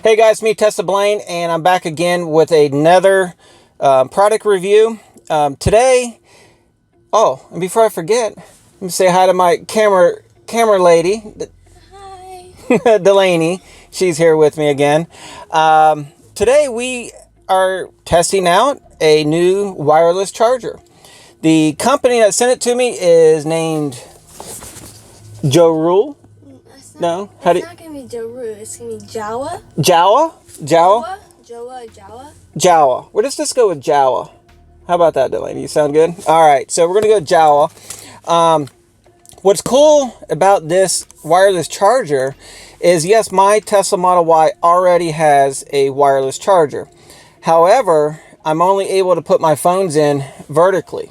Hey guys, me Tesla Blaine, and I'm back again with another product review. Today, and before I forget, let me say hi to my camera lady. Hi. Delaney. She's here with me again. Today we are testing out a new wireless charger. The company that sent it to me is named Jowua. No, it's not gonna be Jowua. It's gonna be Jowua. Jowua. Well, let's just go with Jowua. How about that, Delaney? You sound good? All right, so we're gonna go Jowua. What's cool about this wireless charger is, yes, my Tesla Model Y already has a wireless charger. However, I'm only able to put my phones in vertically,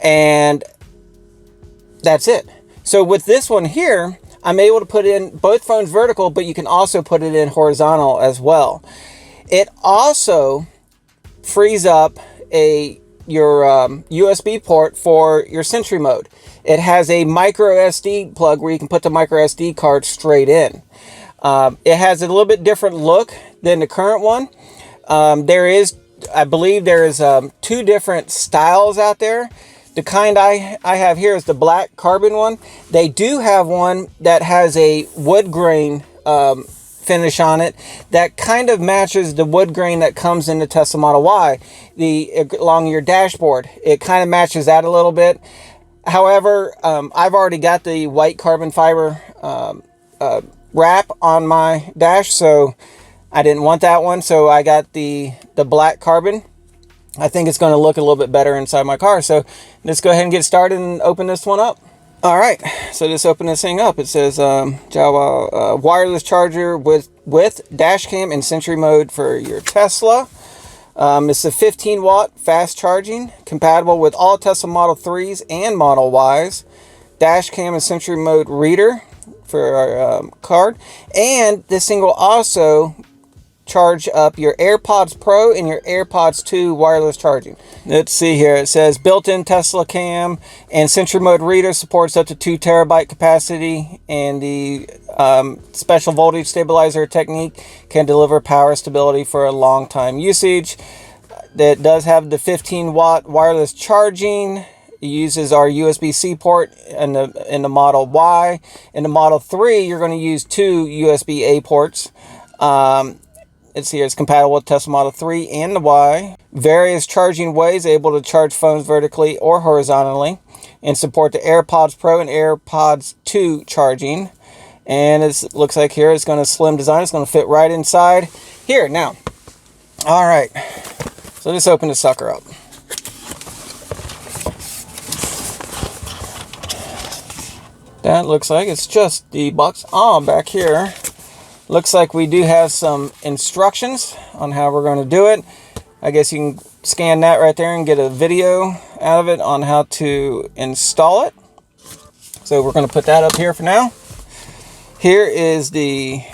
and that's it. So with this one here, I'm able to put in both phones vertical, but you can also put it in horizontal as well. It also frees up your USB port for your Sentry Mode. It has a MicroSD plug where you can put the MicroSD card straight in. It has a little bit different look than the current one. I believe there is 2 different styles out there. The kind I have here is the black carbon one. They do have one that has a wood grain finish on it that kind of matches the wood grain that comes in the Tesla Model Y along your dashboard. It kind of matches that a little bit. However, I've already got the white carbon fiber wrap on my dash, so I didn't want that one, so I got the black carbon. I think it's going to look a little bit better inside my car. So let's go ahead and get started and open this one up. All right, so let's open this thing up. It says Jowua wireless charger with dash cam and Sentry Mode for your Tesla. It's a 15 watt fast charging, compatible with all Tesla Model 3s and Model Ys. Dash cam and Sentry Mode reader for our card. And this thing will also charge up your AirPods Pro and your AirPods 2 wireless charging. Let's see here. It says built-in Tesla cam and Sentry Mode reader, supports up to 2 terabyte capacity, and the special voltage stabilizer technique can deliver power stability for a long time usage. That does have the 15 watt wireless charging. It uses our USB-C port in the Model Y. In the Model 3, you're going to use 2 USB-A ports. It's here. It's compatible with Tesla Model 3 and the Y. Various charging ways, able to charge phones vertically or horizontally, and support the AirPods Pro and AirPods 2 charging. And it looks like here it's going to slim design. It's going to fit right inside here. Now, all right. So let's open the sucker up. That looks like it's just the box. Back here. Looks like we do have some instructions on how we're going to do it. I guess you can scan that right there and get a video out of it on how to install it. So we're going to put that up here for now. Here is the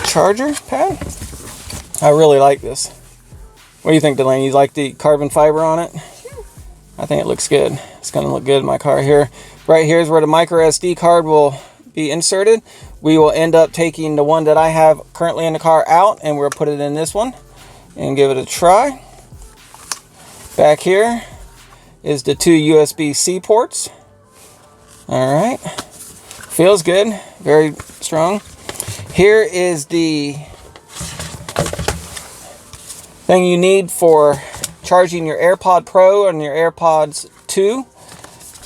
charger pad. I really like this. What do you think, Delaney? You like the carbon fiber on it? Sure. I think it looks good. It's going to look good in my car here. Right here is where the microSD card will be inserted. We will end up taking the one that I have currently in the car out, and we'll put it in this one and give it a try. Back here is the 2 USB-C ports. All right, feels good, very strong. Here is the thing you need for charging your AirPod Pro and your AirPods 2.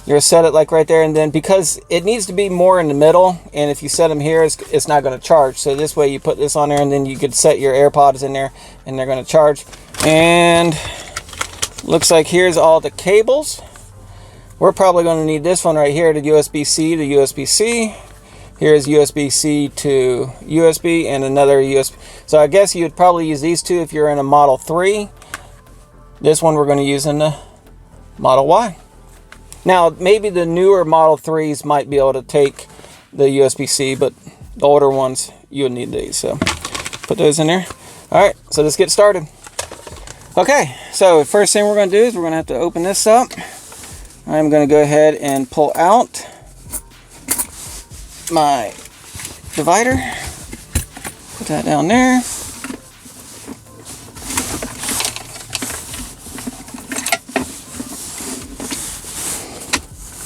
You're set it like right there, and then because it needs to be more in the middle, and if you set them here, it's not going to charge. So this way you put this on there, and then you could set your AirPods in there, and they're going to charge. And looks like here's all the cables. We're probably going to need this one right here, the USB-C to USB-C. Here's USB-C to USB, and another USB. So I guess you'd probably use these two if you're in a Model 3. This one we're going to use in the Model Y. Now, maybe the newer Model 3s might be able to take the USB-C, but the older ones, you would need these. So put those in there. All right, so let's get started. Okay, so first thing we're going to do is we're going to have to open this up. I'm going to go ahead and pull out my divider. Put that down there.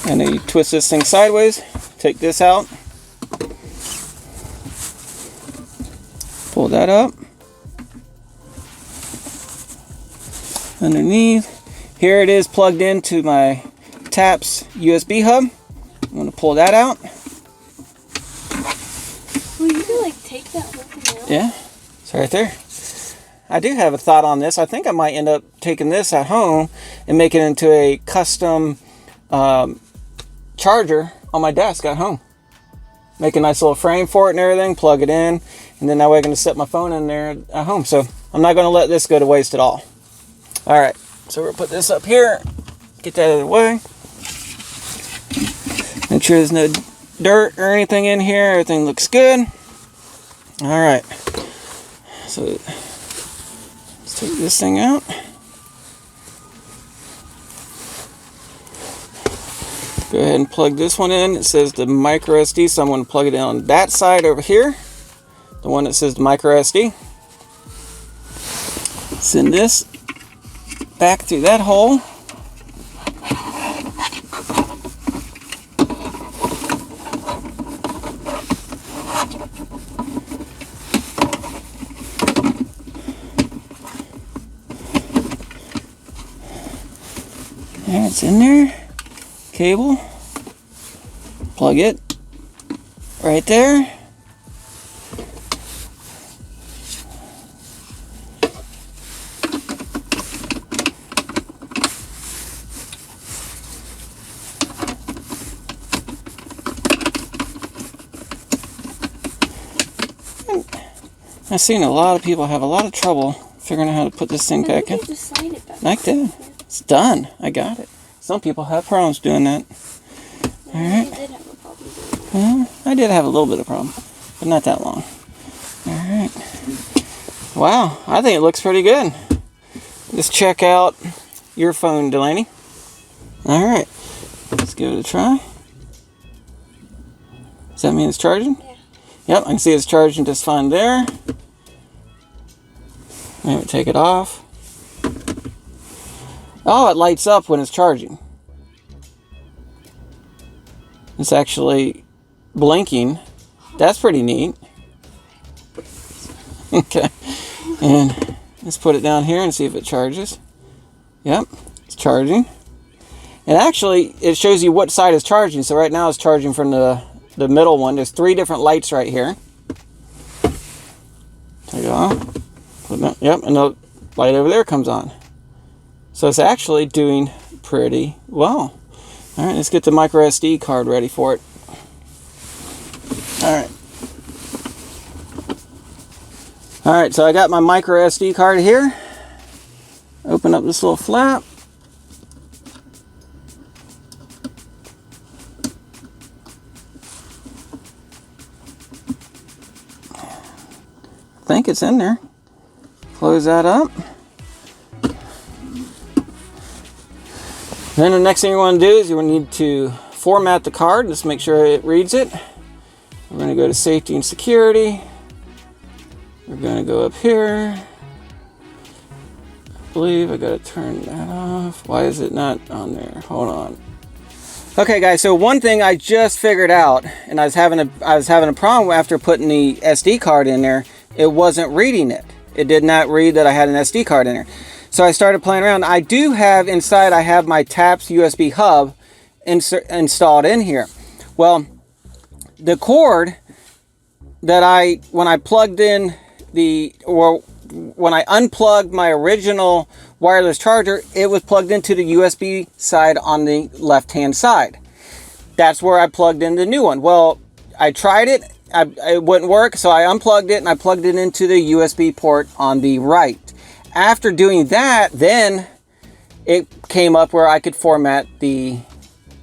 And then you twist this thing sideways, take this out, pull that up. Underneath, here it is plugged into my TAPS USB hub. I'm going to pull that out. Well, you can like take that whole thing out. Yeah, it's right there. I do have a thought on this. I think I might end up taking this at home and making it into a custom charger on my desk at home. Make a nice little frame for it and everything, plug it in, and then that way I can just set my phone in there at home. So I'm not going to let this go to waste at all. All right, so we'll put this up here, get that out of the way. Make sure there's no dirt or anything in here. Everything looks good. All right, so let's take this thing out. Go ahead and plug this one in. It says the MicroSD, so I'm going to plug it in on that side over here. The one that says the MicroSD. Send this back through that hole. There, it's in there. Cable, plug it right there. I've seen a lot of people have a lot of trouble figuring out how to put this thing back in. Just slide it back. Like that. It's done. I got it. Some people have problems doing that. All right. I did have a problem doing that. I did have a little bit of problem, but not that long. All right. Wow, I think it looks pretty good. Let's check out your phone, Delaney. All right. Let's give it a try. Does that mean it's charging? Yeah. Yep, I can see it's charging just fine there. Maybe take it off. Oh, it lights up when it's charging. It's actually blinking. That's pretty neat. Okay. And let's put it down here and see if it charges. Yep, it's charging. And actually, it shows you what side is charging. So right now it's charging from the middle one. There's 3 different lights right here. Take it off. Yep, and the light over there comes on. So it's actually doing pretty well. All right, let's get the MicroSD card ready for it. All right. All right, so I got my MicroSD card here. Open up this little flap. I think it's in there. Close that up. Then the next thing you want to do is you need to format the card. Just make sure it reads it. We're going to go to safety and security. We're going to go up here. I believe I got to turn that off. Why is it not on there? Hold on. Okay, guys. So one thing I just figured out, and I was having a problem after putting the SD card in there. It wasn't reading it. It did not read that I had an SD card in there. So I started playing around. I do have inside, I have my TAPS USB hub installed in here. Well, the cord that when I plugged in when I unplugged my original wireless charger, it was plugged into the USB side on the left-hand side. That's where I plugged in the new one. Well, I tried it. It wouldn't work, so I unplugged it and I plugged it into the USB port on the right. After doing that, then it came up where I could format the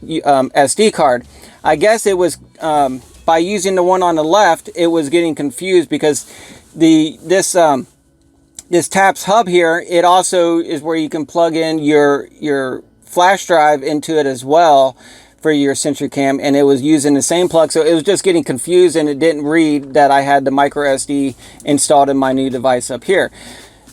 SD card. I guess it was by using the one on the left, it was getting confused because this TAPS hub here, it also is where you can plug in your flash drive into it as well for your Sentry Cam, and it was using the same plug, so it was just getting confused, and it didn't read that I had the MicroSD installed in my new device up here.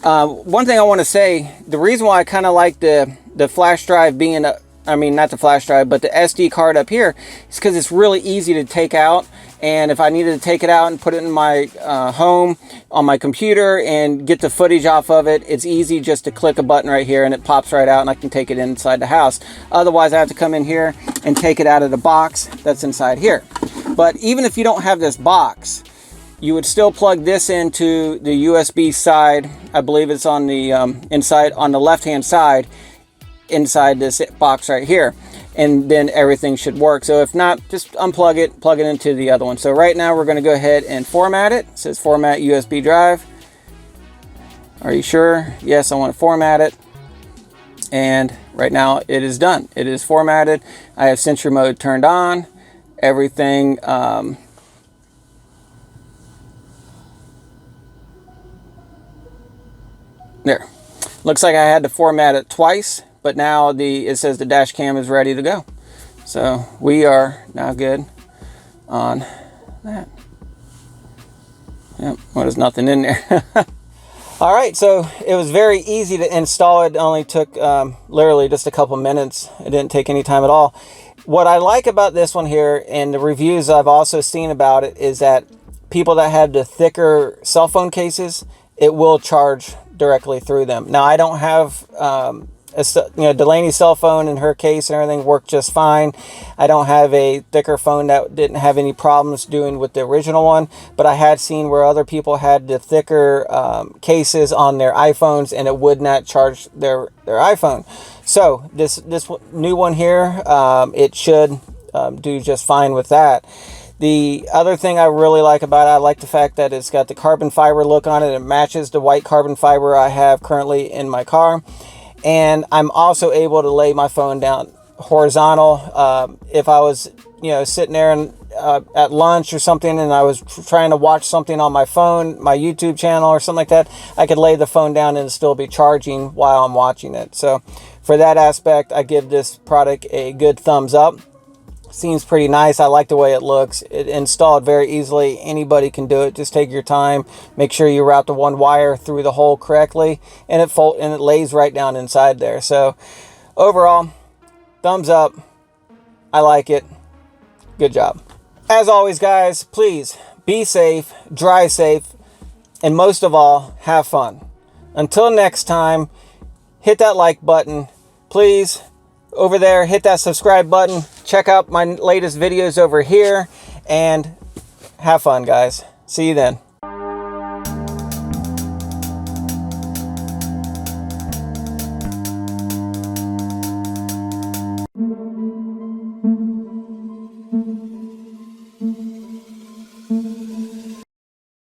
One thing I want to say, the reason why I kind of like the flash drive being I mean, not the flash drive, but the SD card up here, is because it's really easy to take out. And if I needed to take it out and put it in my home on my computer and get the footage off of it, it's easy just to click a button right here and it pops right out, and I can take it inside the house. Otherwise, I have to come in here and take it out of the box that's inside here. But even if you don't have this box, you would still plug this into the USB side. I believe it's on the inside, on the left-hand side, inside this box right here, and then everything should work. So if not, just unplug it, plug it into the other one. So right now we're going to go ahead and format it. It says format USB drive. Are you sure? Yes, I want to format it. And right now it is done. It is formatted. I have Sentry Mode turned on. Everything there. Looks like I had to format it twice, but now it says the dash cam is ready to go. So we are now good on that. Yep, well, there's nothing in there. All right, so it was very easy to install. It only took literally just a couple minutes. It didn't take any time at all. What I like about this one here, and the reviews I've also seen about it, is that people that have the thicker cell phone cases, it will charge directly through them. Now, I don't have Delaney's cell phone and her case and everything worked just fine. I don't have a thicker phone that didn't have any problems doing with the original one, but I had seen where other people had the thicker cases on their iPhones and it would not charge their iPhone. So this new one here, it should do just fine with that. The other thing I really like about it, I like the fact that it's got the carbon fiber look on it. It matches the white carbon fiber I have currently in my car. And I'm also able to lay my phone down horizontal. If I was, sitting there and, at lunch or something, and I was trying to watch something on my phone, my YouTube channel or something like that, I could lay the phone down and still be charging while I'm watching it. So for that aspect, I give this product a good thumbs up. Seems pretty nice. I like the way it looks. It installed very easily. Anybody can do it. Just take your time. Make sure you route the one wire through the hole correctly, and it lays right down inside there. So overall, thumbs up. I like it. Good job. As always, guys, please be safe, drive safe, and most of all, have fun. Until next time, hit that like button. Please, over there, hit that subscribe button. Check out my latest videos over here, and have fun, guys. See you then.